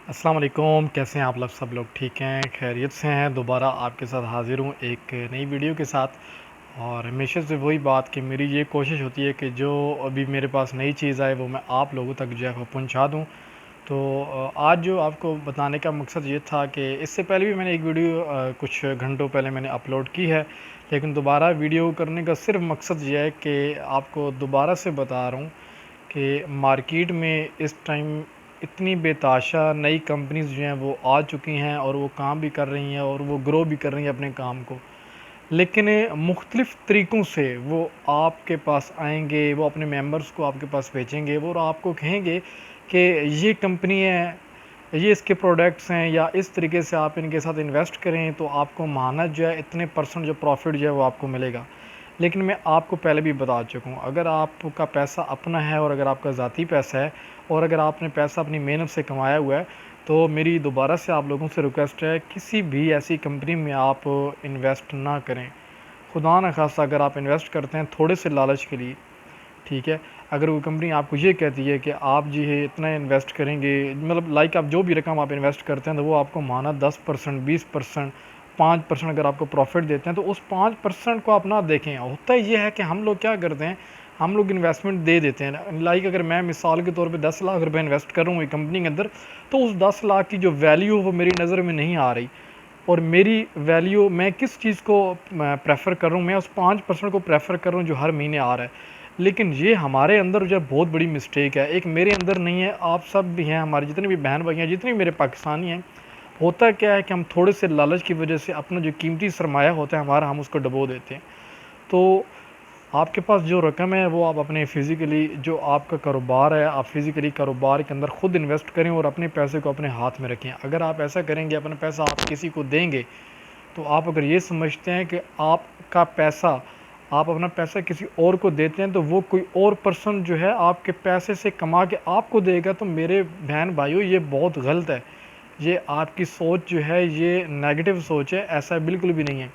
अस्सलाम वालेकुम। कैसे हैं आप लोग? सब लोग ठीक हैं, खैरियत से हैं। दोबारा आपके साथ हाज़िर हूँ एक नई वीडियो के साथ। और हमेशा से वही बात कि मेरी ये कोशिश होती है कि जो अभी मेरे पास नई चीज़ आए वो मैं आप लोगों तक जो है वो पहुँचा दूँ। तो आज जो आपको बताने का मकसद ये था कि इससे पहले भी मैंने एक वीडियो कुछ घंटों पहले मैंने अपलोड की है, लेकिन दोबारा वीडियो करने का सिर्फ मकसद ये है कि आपको दोबारा से बता रहा हूँ कि मार्केट में इस टाइम इतनी बेताशा नई कंपनीज़ जो हैं वो आ चुकी हैं और वो काम भी कर रही हैं और वो ग्रो भी कर रही हैं अपने काम को। लेकिन मुख्तलिफ़ तरीक़ों से वो आपके पास आएँगे, वो अपने मेंबर्स को आपके पास भेजेंगे वो और आपको कहेंगे कि ये कंपनी है, ये इसके प्रोडक्ट्स हैं या इस तरीके से आप इनके साथ इन्वेस्ट करें तो आपको माहाना जो है इतने % जो प्रॉफ़िट जो है वो आपको मिलेगा। लेकिन मैं आपको पहले भी बता चुका हूँ, अगर आपका पैसा अपना है और अगर आपका ज़ाती पैसा है और अगर आपने पैसा अपनी मेहनत से कमाया हुआ है, तो मेरी दोबारा से आप लोगों से रिक्वेस्ट है, किसी भी ऐसी कंपनी में आप इन्वेस्ट ना करें। खुदा न खास्ता अगर आप इन्वेस्ट करते हैं थोड़े से लालच के लिए, ठीक है? अगर वो कंपनी आपको ये कहती है कि आप जी है इतना इन्वेस्ट करेंगे, मतलब लाइक आप जो भी रकम आप इन्वेस्ट करते हैं तो वो आपको माना 10%, 20%, 5% अगर आपको प्रॉफ़िट देते हैं तो उस 5% को आप ना देखें। होता ये है कि हम लोग क्या करते हैं, हम लोग इन्वेस्टमेंट दे देते हैं। लाइक अगर मैं मिसाल के तौर पे 10 लाख रुपए इन्वेस्ट कर रहा हूँ एक कंपनी के अंदर, तो उस 10 लाख की जो वैल्यू है वो मेरी नज़र में नहीं आ रही। और मेरी वैल्यू मैं किस चीज़ को प्रेफ़र कर रहा हूँ, मैं उस 5% को प्रेफ़र कर रहा हूँ जो हर महीने आ रहा है। लेकिन ये हमारे अंदर जो है बहुत बड़ी मिस्टेक है। एक मेरे अंदर नहीं है, आप सब भी हैं, हमारे जितने भी बहन भाई हैं, जितने भी मेरे पाकिस्तानी हैं, होता क्या है कि हम थोड़े से लालच की वजह से अपना जो कीमती सरमाया होता है हमारा, हम उसको डुबो देते हैं। तो आपके पास जो रकम है वो आप अपने फ़िज़िकली जो आपका कारोबार है, आप फ़िज़िकली कारोबार के अंदर खुद इन्वेस्ट करें और अपने पैसे को अपने हाथ में रखें। अगर आप ऐसा करेंगे, अपना पैसा आप किसी को देंगे, तो आप अगर ये समझते हैं कि आपका पैसा आप अपना पैसा किसी और को देते हैं तो वो कोई और पर्सन जो है आपके पैसे से कमा के आपको देगा, तो मेरे बहन भाइयों ये बहुत गलत है। ये आपकी सोच जो है ये नेगेटिव सोच है, ऐसा बिल्कुल भी नहीं है।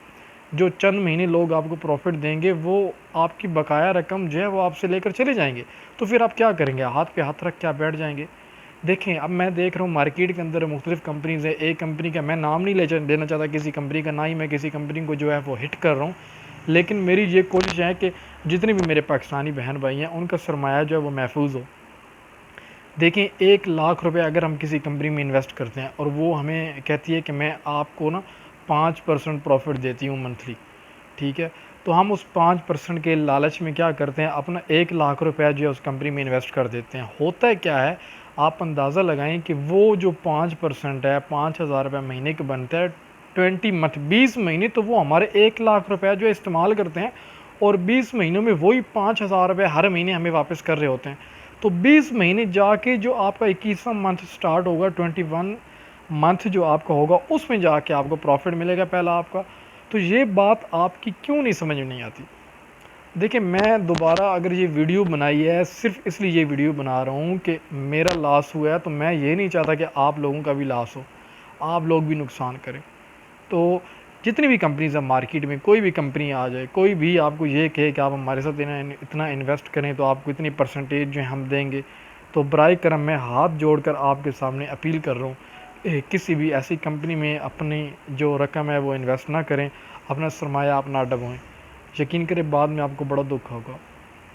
जो चंद महीने लोग आपको प्रॉफ़िट देंगे वो आपकी बकाया रकम जो है वो आपसे लेकर चले जाएँगे। तो फिर आप क्या करेंगे? हाथ पे हाथ रख के आप बैठ जाएँगे। देखें, अब मैं देख रहा हूँ मार्केट के अंदर मुख्तलिफ़ कंपनीज़ है। एक कंपनी का मैं नाम नहीं लेना चाहता किसी कंपनी का, ना ही मैं किसी कंपनी को जो है वो हिट कर रहा हूँ। लेकिन मेरी ये कोशिश है कि जितने भी मेरे पाकिस्तानी बहन भाई हैं उनका सरमाया जो है वो महफूज़ हो। देखें, 1 लाख रुपए अगर हम किसी कंपनी में इन्वेस्ट करते हैं और वो हमें कहती है कि मैं आपको ना 5% प्रॉफ़िट देती हूँ मंथली, ठीक है? तो हम उस 5% के लालच में क्या करते हैं, अपना 1 लाख रुपया जो है उस कंपनी में इन्वेस्ट कर देते हैं। होता है क्या है, आप अंदाज़ा लगाएँ कि वो जो 5% है, 5,000 रुपये महीने का बनता है, 20 मंथ 20 महीने तो वो हमारे 1 लाख रुपया जो है इस्तेमाल करते हैं और 20 महीनों में वही 5,000 रुपये हर महीने हमें वापस कर रहे होते हैं। तो 20 महीने जाके जो आपका 21वां मंथ स्टार्ट होगा, 21 मंथ जो आपका होगा उसमें जाके आपको प्रॉफ़िट मिलेगा पहला आपका। तो ये बात आपकी क्यों नहीं समझ में नहीं आती? देखिए, मैं दोबारा अगर ये वीडियो बनाई है सिर्फ़ इसलिए ये वीडियो बना रहा हूँ कि मेरा लॉस हुआ है, तो मैं ये नहीं चाहता कि आप लोगों का भी लॉस हो, आप लोग भी नुकसान करें। तो जितनी भी कंपनीज़ हैं मार्केट में, कोई भी कंपनी आ जाए, कोई भी आपको ये कहे कि आप हमारे साथ इतना इन्वेस्ट करें तो आपको इतनी परसेंटेज जो है हम देंगे, तो बराए करम मैं हाथ जोड़कर आपके सामने अपील कर रहा हूँ, किसी भी ऐसी कंपनी में अपनी जो रकम है वो इन्वेस्ट ना करें, अपना सरमाया आप ना डबोएँ। यकीन करें बाद में आपको बड़ा दुःख होगा।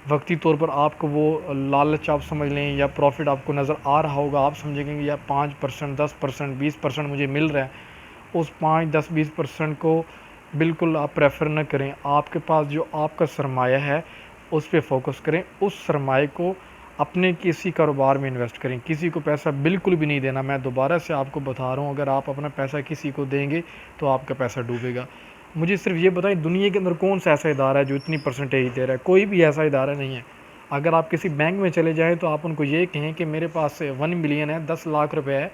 वक़्ती तौर पर आपको वो लालच आप समझ लें या प्रॉफ़िट आपको नज़र आ रहा होगा, आप समझेंगे कि यार 5%, 10%, 20% मुझे मिल रहा है। उस 5, 10, 20% को बिल्कुल आप प्रेफ़र ना करें। आपके पास जो आपका सरमाया है, उस पे फ़ोकस करें। उस सरमाए को अपने किसी कारोबार में इन्वेस्ट करें। किसी को पैसा बिल्कुल भी नहीं देना। मैं दोबारा से आपको बता रहा हूँ, अगर आप अपना पैसा किसी को देंगे, तो आपका पैसा डूबेगा। मुझे सिर्फ़ ये बताएँ, दुनिया के अंदर कौन-सा ऐसा इदारा है जो इतनी परसेंटेज दे रहा है? कोई भी ऐसा इदारा नहीं है। अगर आप किसी बैंक में चले जाएँ, तो आप उनको ये कहें कि मेरे पास 1 मिलियन है, 10 लाख रुपए है,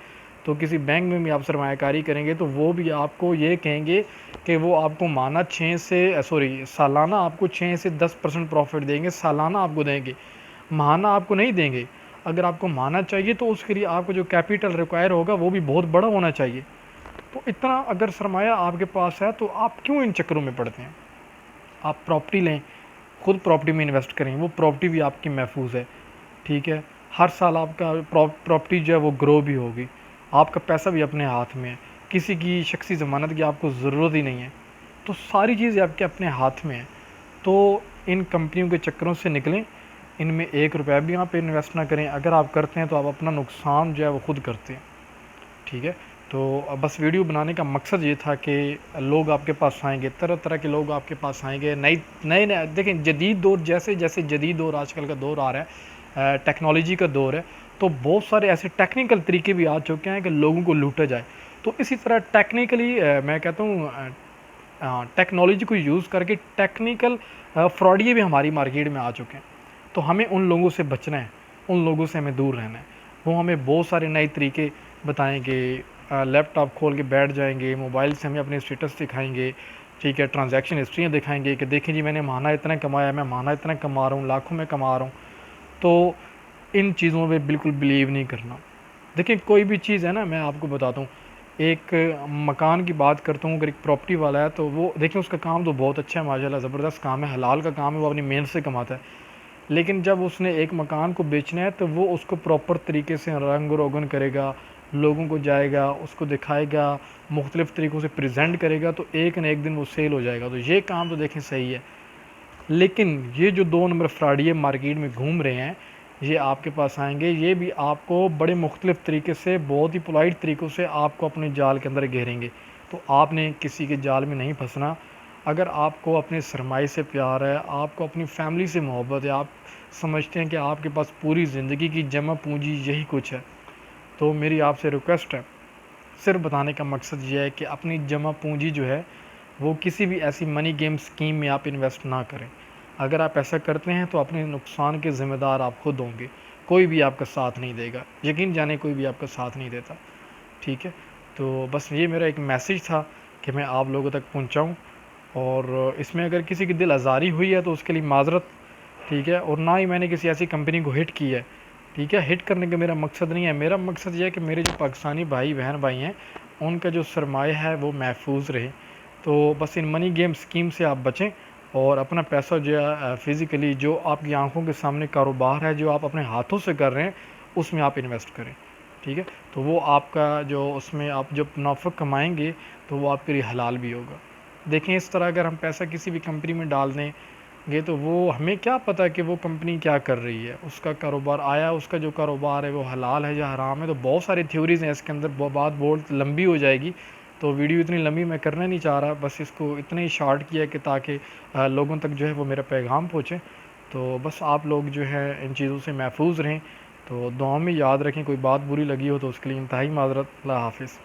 तो किसी बैंक में भी आप सरमायाकारी करेंगे तो वो भी आपको ये कहेंगे कि वो आपको माना 6 से सालाना आपको 6 से 10% प्रॉफ़िट देंगे, सालाना आपको देंगे, माहाना आपको नहीं देंगे। अगर आपको माहाना चाहिए तो उसके लिए आपको जो कैपिटल रिक्वायर होगा वो भी बहुत बड़ा होना चाहिए। तो इतना अगर सरमाया आपके पास है तो आप क्यों इन चक्करों में पड़ते हैं? आप प्रॉपर्टी लें, खुद प्रॉपर्टी में इन्वेस्ट करें, वो प्रॉपर्टी भी आपकी महफूज़ है, ठीक है? हर साल आपका प्रॉपर्टी जो है वो ग्रो भी होगी। आपका पैसा भी अपने हाथ में है, किसी की शख्सी ज़मानत की आपको ज़रूरत ही नहीं है। तो सारी चीज़ें आपके अपने हाथ में है। तो इन कंपनियों के चक्करों से निकलें, इनमें एक रुपया भी आप इन्वेस्ट ना करें। अगर आप करते हैं तो आप अपना नुकसान जो है वो खुद करते हैं, ठीक है। तो बस वीडियो बनाने का मकसद ये था कि लोग आपके पास आएंगे, तरह तरह के लोग आपके पास आएंगे, नई नए नए देखें जदीद दौर, जैसे जैसे जदीद दौर आजकल का दौर आ रहा है, टेक्नोलॉजी का दौर है, तो बहुत सारे ऐसे टेक्निकल तरीके भी आ चुके हैं कि लोगों को लूटा जाए। तो इसी तरह टेक्निकली मैं कहता हूँ टेक्नोलॉजी को यूज़ करके टेक्निकल फ्रॉडिये भी हमारी मार्केट में आ चुके हैं। तो हमें उन लोगों से बचना है, उन लोगों से हमें दूर रहना है। वो हमें बहुत सारे नए तरीके बताएंगे, लैपटॉप खोल के बैठ जाएंगे, मोबाइल से हमें अपने स्टेटस दिखाएंगे, ठीक है, ट्रांजैक्शन हिस्ट्रियाँ दिखाएंगे कि देखें जी मैंने माना इतना कमाया, मैं माना इतना कमा रहा हूँ, लाखों में कमा रहा हूँ। तो इन चीज़ों पे बिल्कुल बिलीव नहीं करना। देखिए कोई भी चीज़ है ना, मैं आपको बताता हूँ, एक मकान की बात करता हूँ, अगर एक प्रॉपर्टी वाला है तो वो देखिए उसका काम तो बहुत अच्छा है, माशाल्लाह ज़बरदस्त काम है, हलाल का काम है, वो अपनी मेहनत से कमाता है। लेकिन जब उसने एक मकान को बेचना है तो वो उसको प्रॉपर तरीके से रंग रोगन करेगा, लोगों को जाएगा, उसको दिखाएगा, मुख्तलिफ़ तरीक़ों से प्रेजेंट करेगा, तो एक न एक दिन वो सेल हो जाएगा। तो ये काम तो देखें सही है। लेकिन ये जो 2 नंबर फ्रॉडिये मार्केट में घूम रहे हैं, ये आपके पास आएंगे, ये भी आपको बड़े मुख्तलिफ़ तरीके से, बहुत ही पोलाइट तरीक़ों से आपको अपने जाल के अंदर घेरेंगे। तो आपने किसी के जाल में नहीं फंसना। अगर आपको अपने सरमाए से प्यार है, आपको अपनी फैमिली से मोहब्बत है, आप समझते हैं कि आपके पास पूरी ज़िंदगी की जमा पूंजी यही कुछ है, तो मेरी आपसे रिक्वेस्ट है, सिर्फ बताने का मकसद ये है कि अपनी जमा पूंजी जो है वो किसी भी ऐसी मनी गेम स्कीम में आप इन्वेस्ट ना करें। अगर आप ऐसा करते हैं तो अपने नुकसान के ज़िम्मेदार आप खुद होंगे, कोई भी आपका साथ नहीं देगा, यकीन जाने कोई भी आपका साथ नहीं देता, ठीक है। तो बस ये मेरा एक मैसेज था कि मैं आप लोगों तक पहुँचाऊँ, और इसमें अगर किसी की दिल आज़ारी हुई है तो उसके लिए माज़रत, ठीक है। और ना ही मैंने किसी ऐसी कंपनी को हिट की है, ठीक है। हिट करने का मेरा मकसद नहीं है, मेरा मकसद ये है कि मेरे जो पाकिस्तानी भाई हैं उनका जो सरमाया है वो महफूज रहे। तो बस इन मनी गेम स्कीम से आप बचें, और अपना पैसा जो है फ़िज़िकली जो आपकी आंखों के सामने कारोबार है, जो आप अपने हाथों से कर रहे हैं, उसमें आप इन्वेस्ट करें, ठीक है। तो वो आपका जो उसमें आप जब मुनाफ़ा कमाएंगे तो वो आपके लिए हलाल भी होगा। देखें इस तरह अगर हम पैसा किसी भी कंपनी में डाल दें ये, तो वो हमें क्या पता कि वो कंपनी क्या कर रही है, उसका कारोबार आया, उसका जो कारोबार है वो हलाल है या हराम है। तो बहुत सारी थ्योरीज़ हैं इसके अंदर, बात बहुत लंबी हो जाएगी, तो वीडियो इतनी लंबी मैं करना नहीं चाह रहा, बस इसको इतना ही शॉर्ट किया कि ताकि लोगों तक जो है वो मेरा पैगाम पहुँचे। तो बस आप लोग जो है इन चीज़ों से महफूज रहें, तो दुआ में याद रखें। कोई बात बुरी लगी हो तो उसके लिए इंतहाई माज़रत। अल्लाह हाफ़िज़।